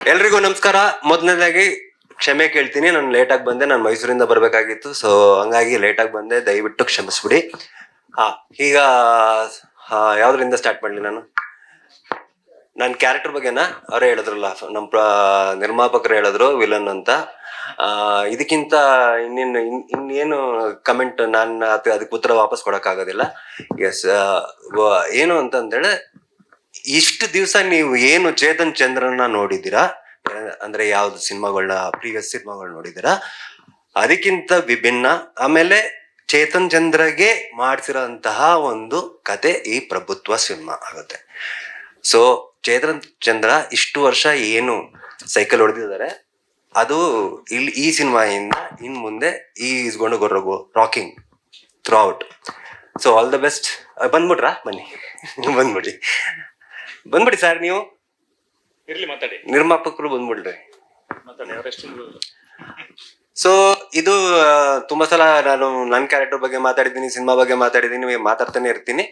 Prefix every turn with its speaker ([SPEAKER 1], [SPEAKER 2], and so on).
[SPEAKER 1] ಎಲ್ರಿಗೂ ನಮಸ್ಕಾರ. ಮೊದಲನೇದಾಗಿ ಕ್ಷಮೆ ಕೇಳ್ತೀನಿ, ನಾನು ಲೇಟ್ ಆಗಿ ಬಂದೆ. ನಾನು ಮೈಸೂರಿಂದ ಬರ್ಬೇಕಾಗಿತ್ತು, ಸೊ ಹಂಗಾಗಿ ಲೇಟ್ ಆಗಿ ಬಂದೆ, ದಯವಿಟ್ಟು ಕ್ಷಮಿಸ್ಬಿಡಿ. ಈಗ ಯಾವ್ದ್ರಿಂದ ಸ್ಟಾರ್ಟ್ ಮಾಡ್ಲಿ ನಾನು? ನನ್ನ ಕ್ಯಾರೆಕ್ಟರ್ ಬಗ್ಗೆನಾ? ಅವರೇ ಹೇಳಿದ್ರಲ್ಲ, ನಮ್ಮ ನಿರ್ಮಾಪಕರು ಹೇಳಿದ್ರು ವಿಲನ್ ಅಂತ. ಇದಕ್ಕಿಂತ ಇನ್ನೇನು ಕಮೆಂಟ್ ನಾನು ಅದಕ್ಕೆ ಉತ್ತರ ವಾಪಸ್ ಕೊಡಕ್ ಆಗೋದಿಲ್ಲ. ಎಸ್, ಏನು ಅಂತಂದೇಳಿ, ಇಷ್ಟು ದಿವಸ ನೀವು ಏನು ಚೇತನ್ ಚಂದ್ರನ ನೋಡಿದ್ದೀರಾ, ಅಂದ್ರೆ ಯಾವ್ದು ಸಿನಿಮಾಗಳನ್ನ, ಪ್ರೀವಿಯಸ್ ಸಿನಿಮಾಗಳು ನೋಡಿದ್ದೀರಾ, ಅದಕ್ಕಿಂತ ವಿಭಿನ್ನ. ಆಮೇಲೆ ಚೇತನ್ ಚಂದ್ರಗೆ ಮಾಡಿಸಿರೋಂತಹ ಒಂದು ಕತೆ ಈ ಪ್ರಭುತ್ವ ಸಿನಿಮಾ ಆಗುತ್ತೆ. ಸೊ ಚೇತನ್ ಚಂದ್ರ ಇಷ್ಟು ವರ್ಷ ಏನು ಸೈಕಲ್ ಹೊಡೆದಿದ್ದಾರೆ, ಅದು ಇಲ್ಲಿ ಈ ಸಿನಿಮಾಯಿಂದ ಇನ್ ಮುಂದೆ is gone to go rocking throughout. So all the best. ಬಂದ್ಬಿಟ್ರಾ? ಬನ್ನಿ, ಬಂದ್ಬಿಡಿ ಸರ್. ನೀವು
[SPEAKER 2] ಇರ್ಲಿ ಮಾತಾಡಿ,
[SPEAKER 1] ನಿರ್ಮಾಪಕರು ಬಂದ್ಬಿಡ್ರಿ.
[SPEAKER 2] ಮಾತಾಡಿ, ಅವರೆಷ್ಟು.
[SPEAKER 1] ಸೊ ಇದು ತುಂಬಾ ಸಲ ನಾನು ನನ್ನ ಕ್ಯಾರೆಕ್ಟರ್ ಬಗ್ಗೆ ಮಾತಾಡಿದ್ದೀನಿ, ಸಿನಿಮಾ ಬಗ್ಗೆ ಮಾತಾಡಿದ್ದೀನಿ, ಮಾತಾಡ್ತಾನೆ ಇರ್ತೀನಿ.